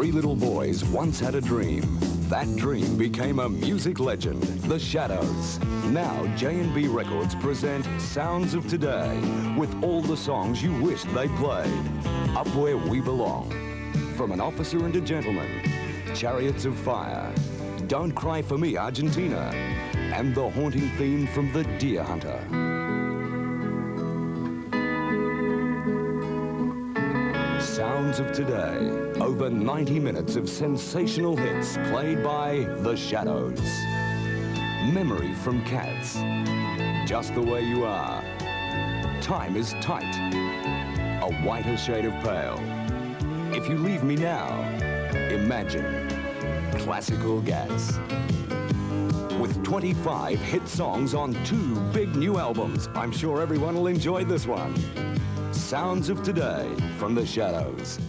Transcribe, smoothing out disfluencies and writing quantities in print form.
Three little boys once had a dream. That dream became a music legend, The Shadows. Now J&B Records present Sounds of Today with all the songs you wished they'd played. Up Where We Belong, From an Officer and a Gentleman, Chariots of Fire, Don't Cry for Me, Argentina, and the haunting theme from The Deer Hunter. Sounds of Today. Over 90 minutes of sensational hits played by The Shadows. Memory from Cats. Just the Way You Are. Time is Tight. A Whiter Shade of Pale. If You Leave Me Now. Imagine. Classical Gas. With 25 hit songs on 2 big new albums, I'm sure everyone will enjoy this one. Sounds of Today from The Shadows.